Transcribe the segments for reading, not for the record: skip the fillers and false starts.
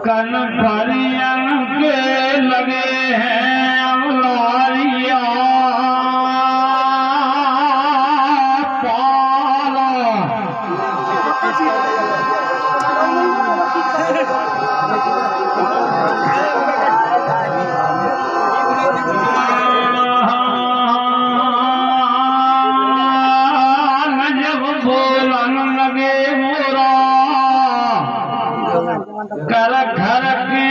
कन भरियन के लगे हैं अमलारिया पाला जब बोलन लगे मोरा कर घर के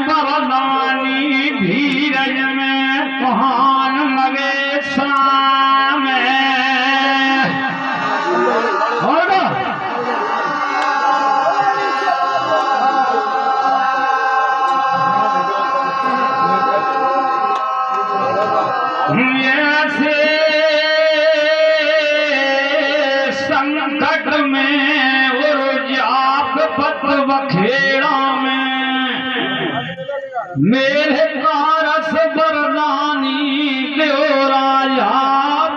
बरदानी धीरज में कहान लगे शाम ऐसे संकट में उर्जाप पत बखेड़ा मेरे कारस बरदानी देव राजा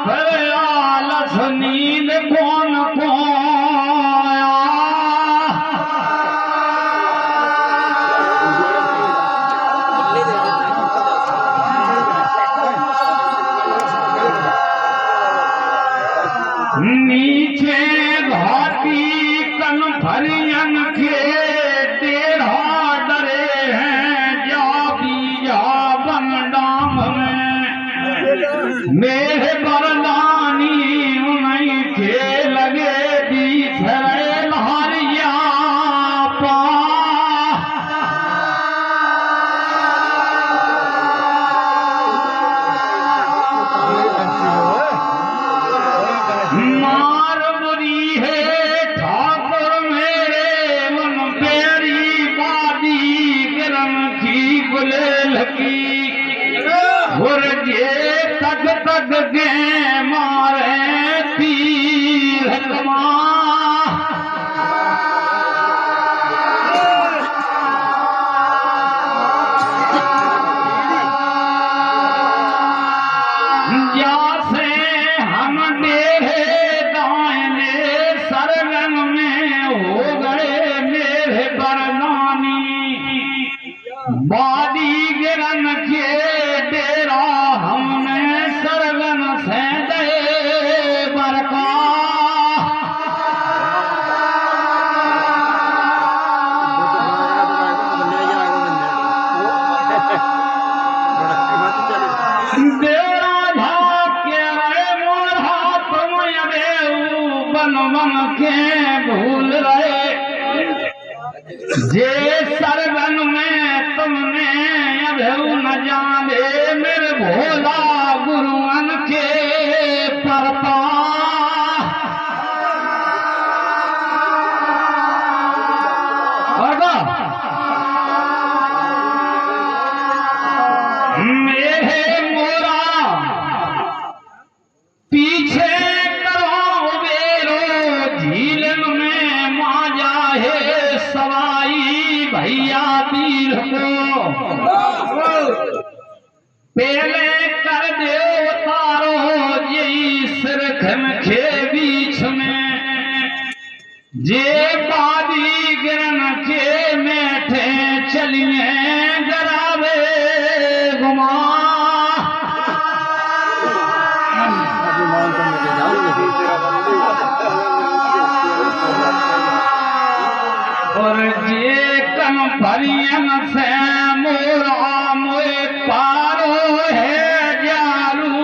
फिर आलस नींद कौन आया नीचे घाटी कन भरियन के टेढ़ा डरे हैं मेरे बरदानी उन्हीं के लगे बीच लहरिया पा मार बुरी है ठाकुर मेरे मन प्यारी बादी गिरन की गुलेल की तक तक के मारे तीर कमा जैसे हम मेरे दाहिने सरगन में हो गए मेरे बरदानी बादी गिरन के डेरा हमने सरगन से दे बरका डेरा झाके मोरा तुम बन बन के भूल रहे जे सरगन में तुमने अभू न जाने मेरे भोला गुरुअन के परता मेरे मोरा पीछे करो बेरो झीलन में माजा है सवाई भैया पीर को पहले कर दे तारो यही सिरखन के बीच में जे बादी गिरन के मेठे चलिए जरावे घुमा और जे कन भरियन से मोरा मोए पारो है जालू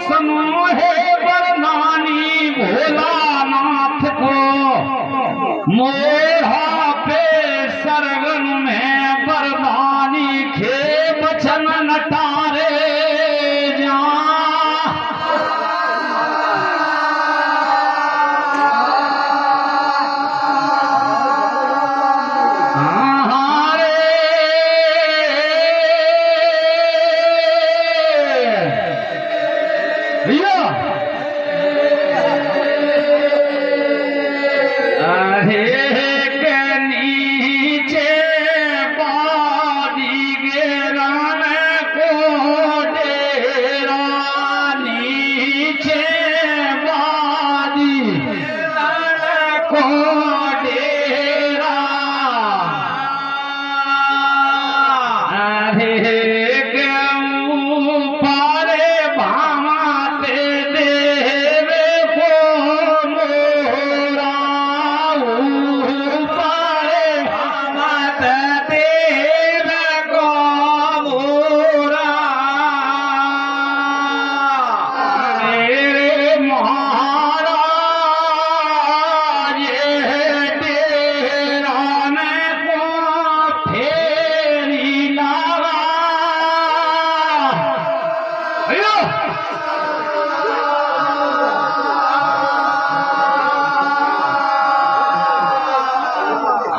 सुनो है बरदानी भोलानाथ को मोहा पे सरगन में बरदानी के बचन नटारे जा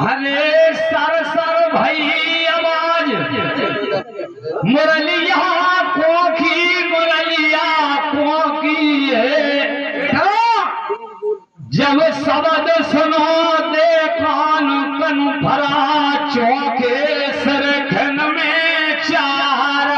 अरे सर सर भाई आवाज मुरलिया को की है। जब शब्द सुनो दे कान कन भरा चौके सरखन में चार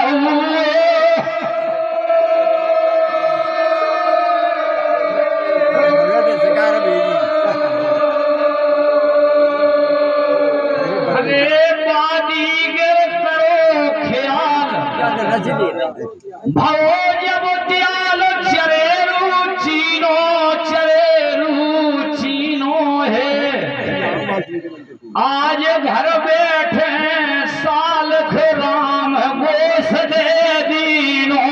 भवो जब त्याल चरेरू चीनो है। आज घर बैठे साल राम गोस दे दीनो।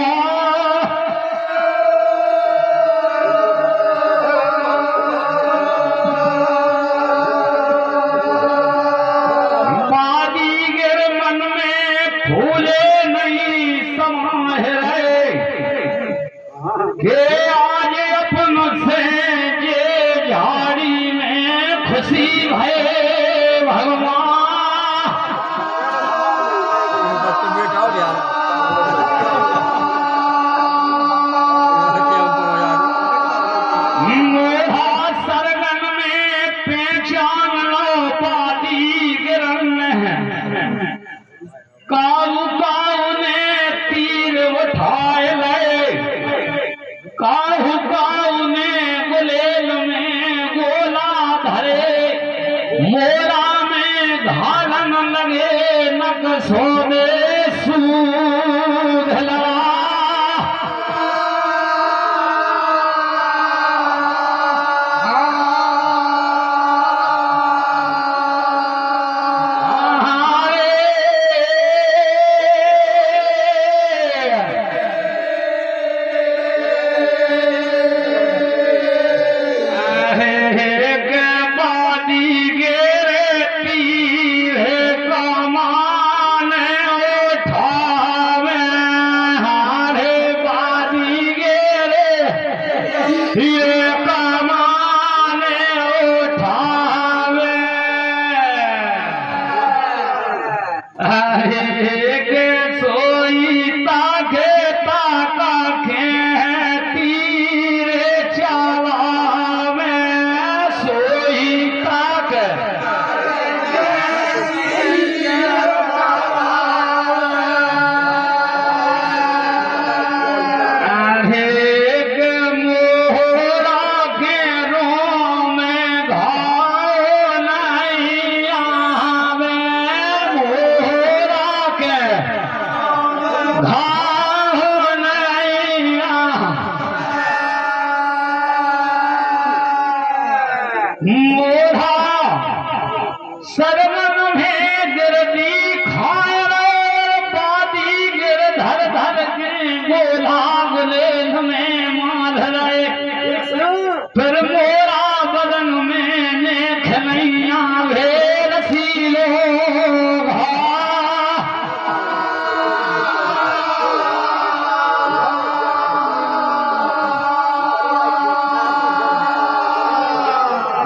बादीगर मन में फूले नहीं समाह रहे के आज अपन से जे झाड़ी में खुशी भय भगवान। मोहा सरगन में पहचान लो पादी गिरन काऊ काऊ ने तीर उठाए ले। काहू काऊ ने गुलेल में गोला धरे। मोरा में घालन लगे नक सोने सूद लगा। सरवन में गिरदी खाए बादी गिर धर धर के गोला गुलेल में मार रहे। फिर मोरा बदन में नेख नैया भेर सीलो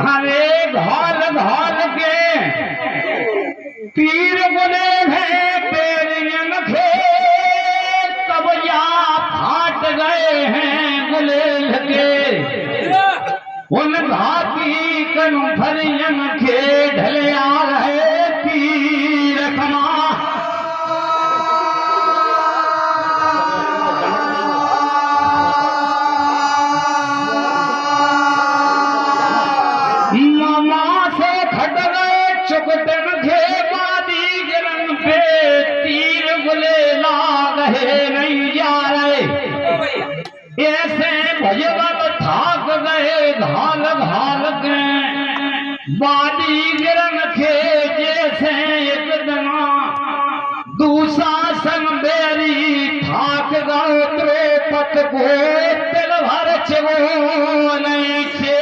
हरे घाल घाल के तीर बोले हैं पेरियन खे तब या फाट गए हैं गुलेल के। उन घाटी कन फरियन के ढले आ रहे तीर कमा। मामा से खट गए चुकटन के बादी गिरन पे तीर गुलेला रहे नहीं जा रहे। ऐसे भजबल थाक गए घाल घाल के बादी गिरन के जैसे एक दना दूसरा संग बेरी थाक गए त्रेपत को तिल भर चगो नहीं थे।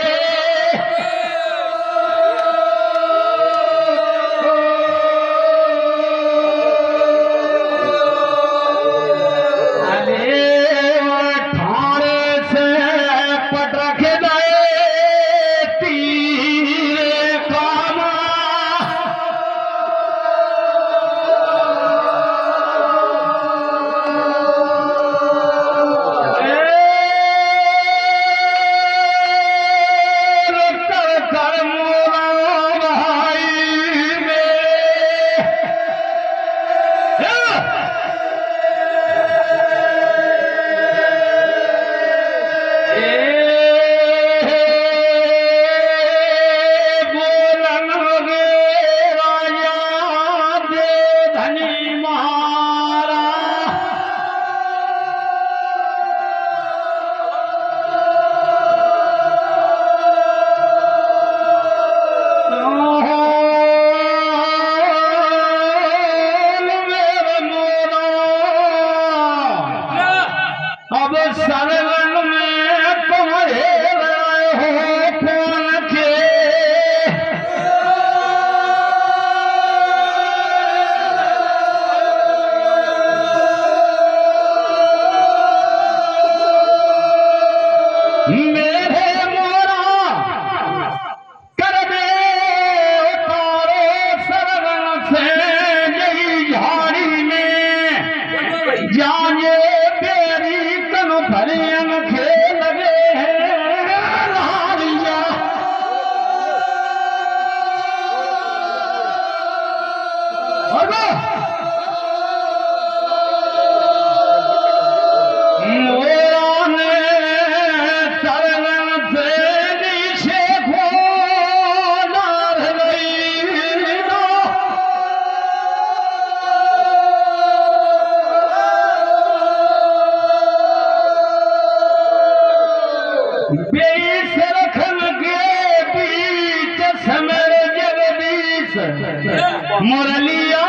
मुरलिया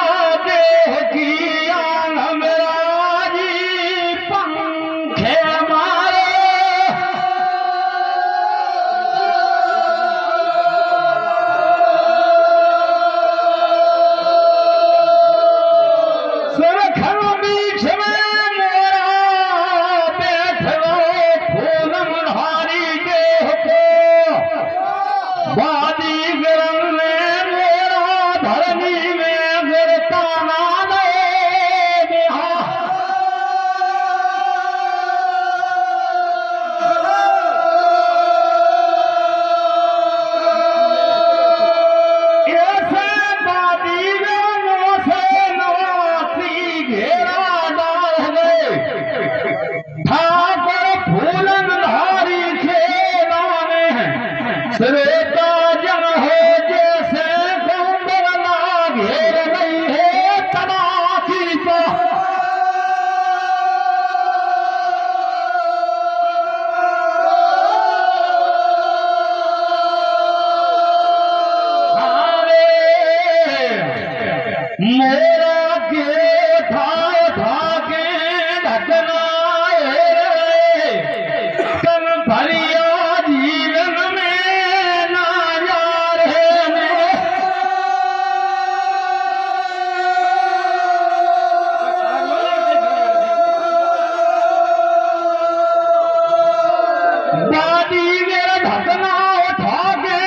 देह की आंग राजी पंखे मारे सुरखन बीच में मोरा बैठ गए फूलन हारी देह को वादी गरम में मोरा धरनी में गिरता नाले ऐसे वादी गरमों से नवासी घेरा डाल गए ठाकर फूलन धारी खेला में श्रेता जन हो जैसे कुंभला घेर गई है तबाही को मोरा के था के ढकनाए कन भरिया जीवन में ना जा रहे दादी मेरा ढकना उठा के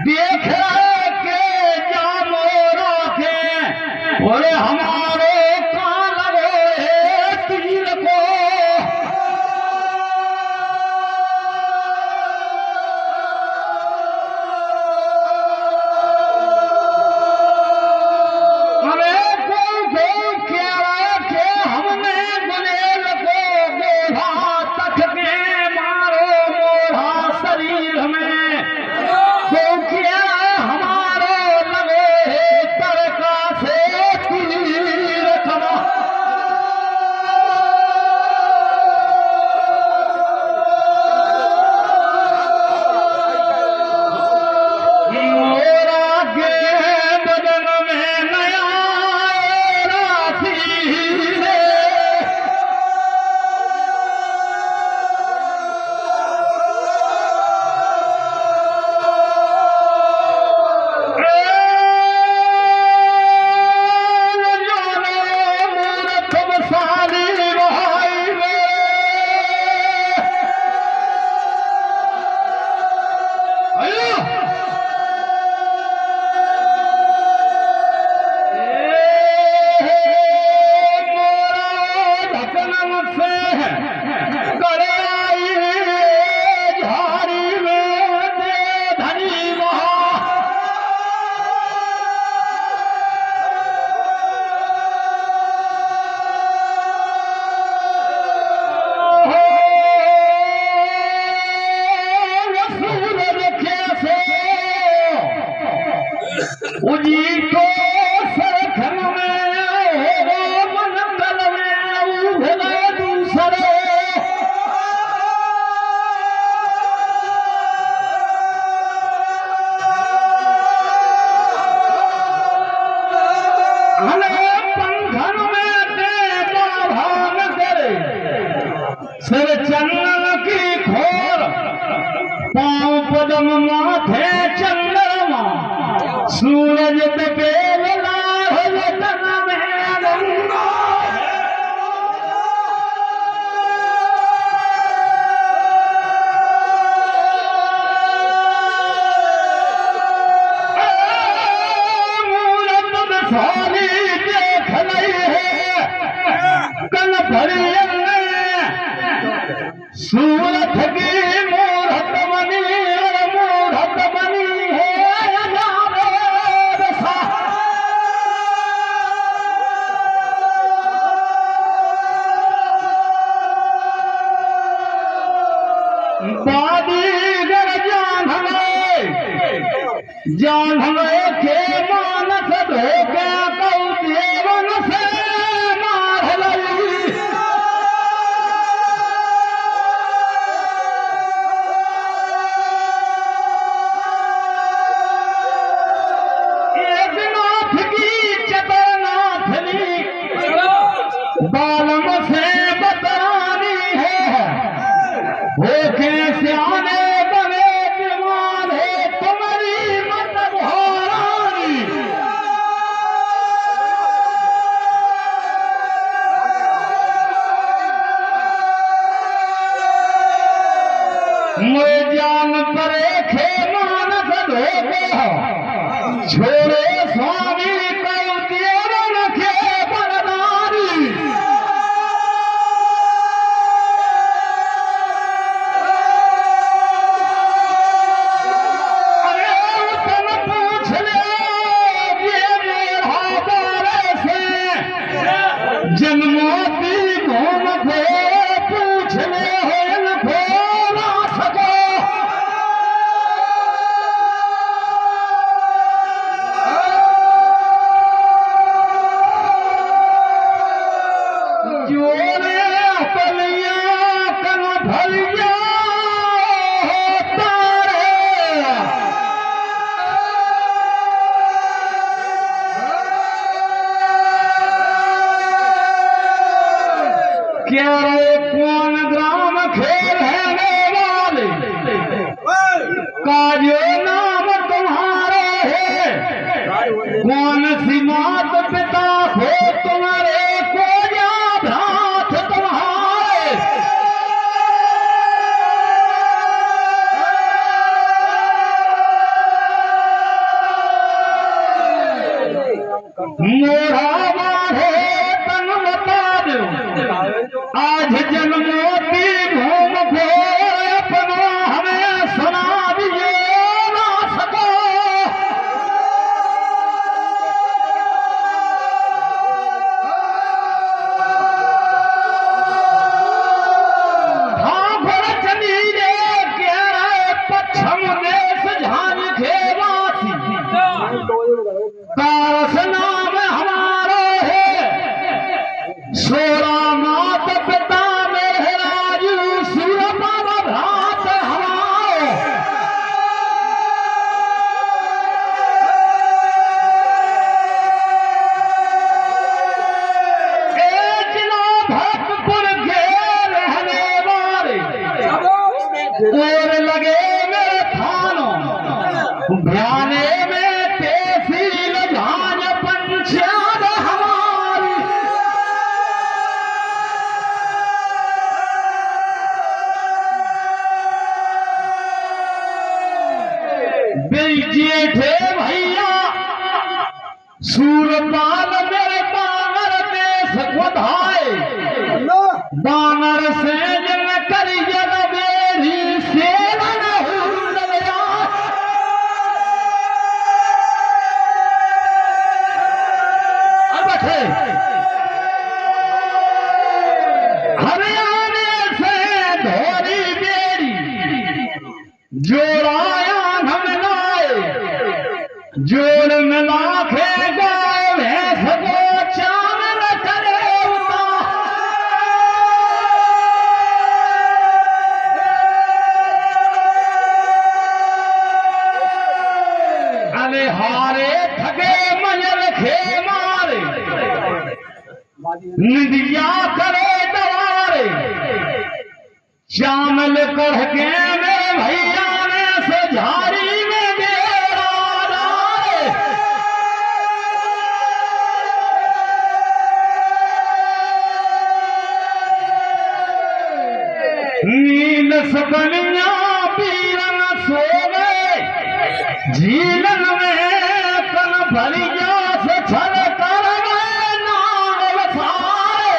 देख रहे के जा मोरा के बोले हमारे कान लगे तीर को हमें को कह रहा के हमने गुलेल को गोधा तक के मारो मोढ़ा शरीर में क्योंकि हमारो लगे तरका से तीर कमा मोरा के बदन में नया राशि रे उजी को सरखन में हो मन कल में उभले दूसरे हले पंखन में दे भान करे सिर चंदन की खोर पांव पदम माथे चंद्रमा सूरज पे लाल तन में गंगा मूरत सारी देख रही है कल भरी सूरत की मूरत बनी मूरत बनी है बादीगर जान हमें के मानस धोके कौ देवन से मार लई एक दिन बालम से बतानी है वो कैसे आने बने जवान है तुम्हारी मतलब हारानी। मुझे जान परे खे मानस धोखे छोड़े स्वामी कल देव रखे बरदारी। अरे तुम पूछ ले ये मेरा बारे से जन्मोती घूम को पूछ ले हो ना सको। जोरे अपनिया कन भलिया होता रे क्या रे कौन ग्राम खेल है वाले का जो नाम तुम्हारा है कौन सी मात पिता हो तुम्हारे को या भ्रात तुम्हारे। मोरा बाढ़े तन बता दो आज जन्मोती घूम को अपना हमें सुना दिए ना सको। भाभर चली रे कह रहे पश्चिम देश झान खेवासी तारस नाम हमारा है सोरा मात पिता मेरे राजू सूर बाबा भ्रात हमारे। जिला भक्तपुर के रहने वाले और लगे मेरे थानों भ्याने में तहसील झांझ पंचायत हमारी। जेठे भैया सूरपाल मेरे बानर देश बधाए बानर से जन करी जग बेरी सेवा न हुंदल जा। अब बैठे हरियाणे से धोरी बेरी जोड़ाया हम लाए जोड़ मिला के गाय भैंस को चावल करे अरे हारे थके मजल खे मारे निदिया करे दवारे चावल कढ़ के मेरे भैया ने से झाड़ी में मेरा डाले। नील सबनिया पीरन सोवे झीलन में कन भलिया से छल कर गए नाग वसाए।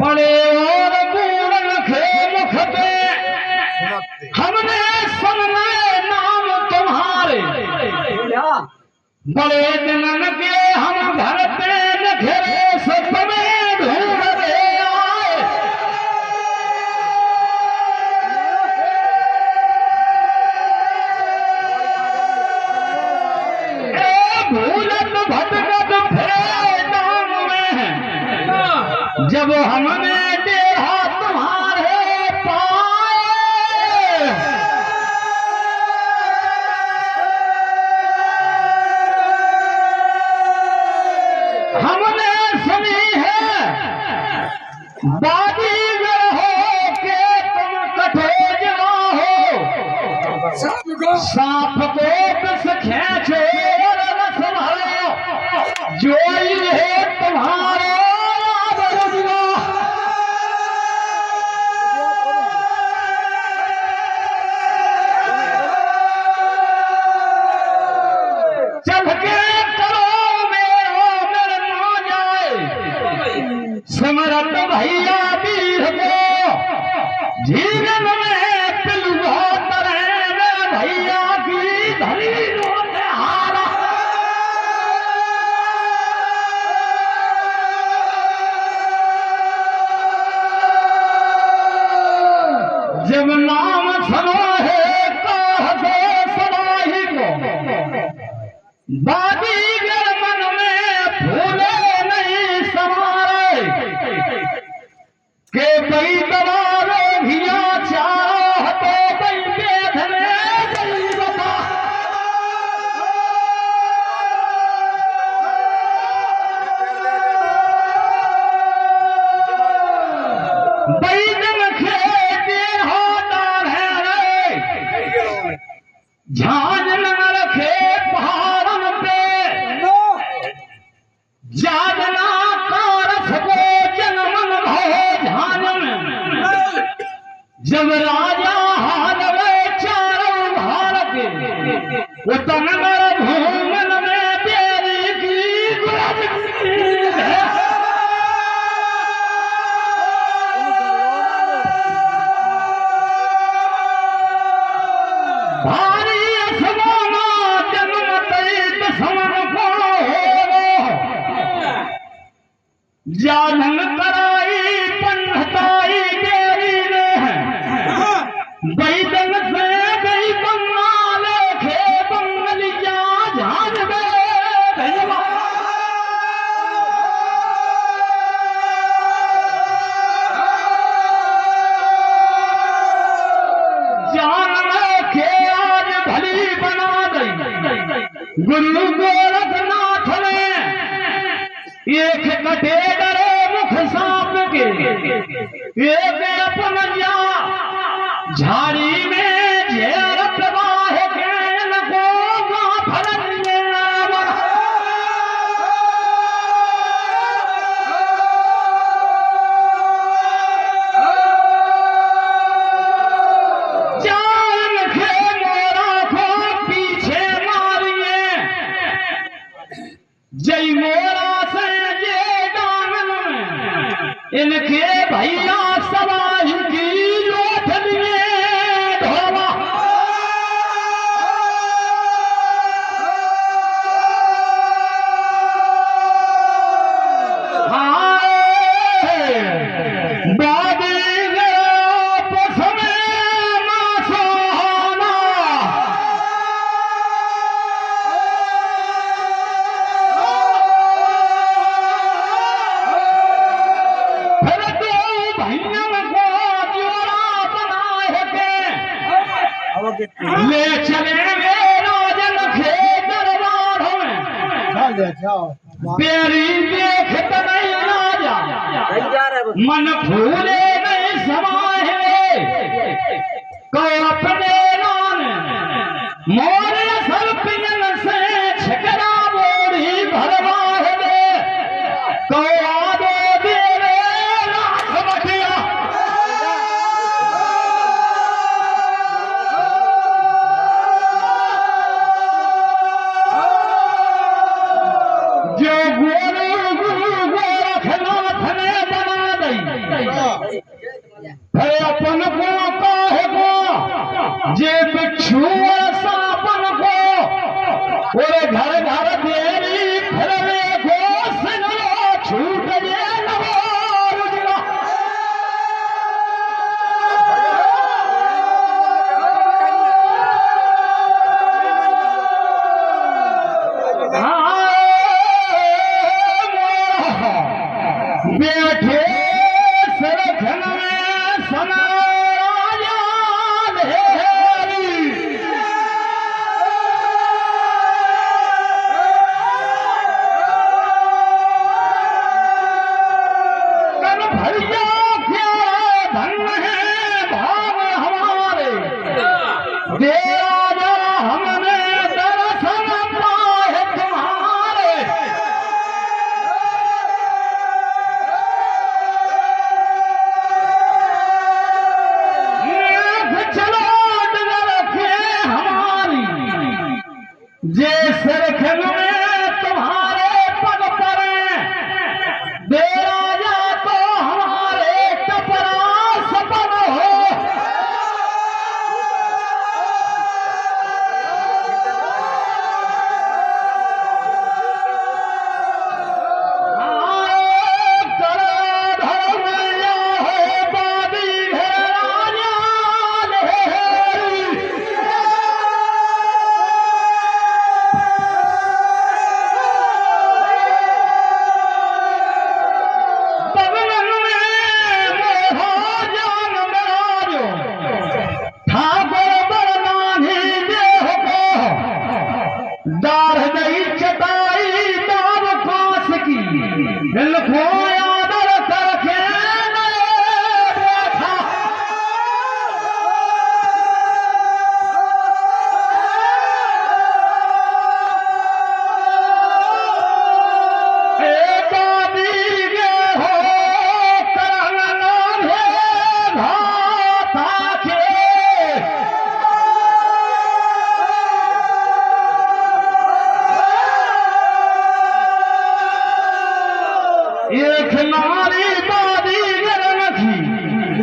बड़े और बूढ़न खे मुख पे हमने सुनना नाम तुम्हारे बड़े दिनन के हम घर पे न घेरे सब में ढूंढ रहे आए। भूलत भटकत फिरे नाम में जब हमने डेरा तुम्हारे पाए। सांप को बस खेचो और न संभालो, जो है तुम्हारा चल के करो मेरो मेरे ना जाए सिमरत भैया वीर को जीवन में पिलुआ तरह मेरे भैया की धरी रोने हारा जब नाम सुना है कहते सदाही को बाजीगर मन में भूले नहीं समारे के कई दवारो भिया चाहते कई बेधने कई बता बैजन खेते होदार है रे झांझ न रखे पहाड़न पे जागना कारस को जनमन भय झांझ में जब राजा हारवे चारों भारत वो तनगर भूमन में तेरी की गुलामी है भारी असमाना जन्म तैत समन को जानन कराई पंडताई तेरी ने बैदन से गई बंगाले खे बंगलिया झांझ में भैया गुरु गोरखनाथ ने एक कटे डरे मुख सांप के एक अपन जा झाड़ी में झेर प्रवाह के नको फरने जय मोरा से ये डांगन में इनके भैया सवाही की लोथ लिए ढोवा ले चले राजन खे दरबार में प्यारी देखत नहीं राजा मन फूले नहीं समाये को अपने नान मोरे सर्पियन से छकरा बोरी भरवा है को आदो देवे राख बटिया जो गोरखनाथ ने बना दी है अपन को काहे को जे बिच्छू सापन को और घर घर तेरी फरवे को सनो छूट जे नवो रुजला बैठे सरखन में सना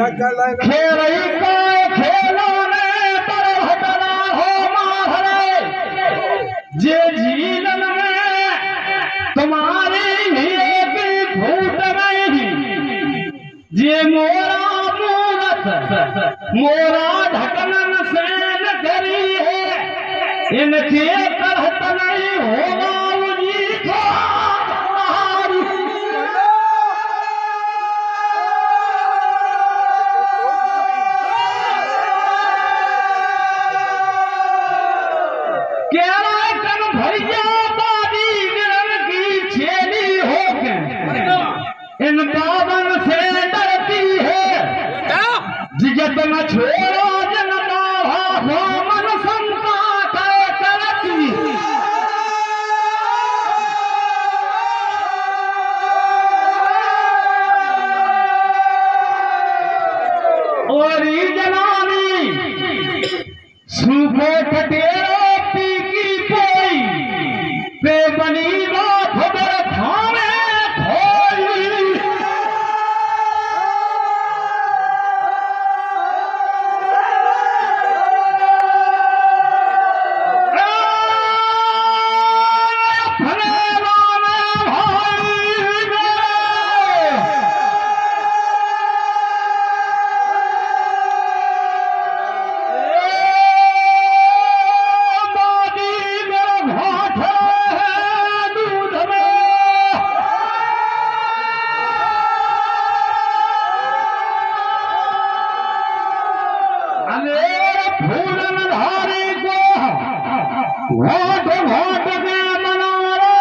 खेरई का खेलोने तरहटना हो माहरे जे जीवन में तुम्हारी हीरे की फूट नहीं जे मोरा मूरत मोरा ढकन से न करी है इनके तरहत नहीं होगा उन्हीं को इन पावन से डरती है जिगत न छोड़ो जनता मन संता करती और जनानी सूखो कटेरो पी की कोई पे बनी खबर थाने घाट घाट के मना रो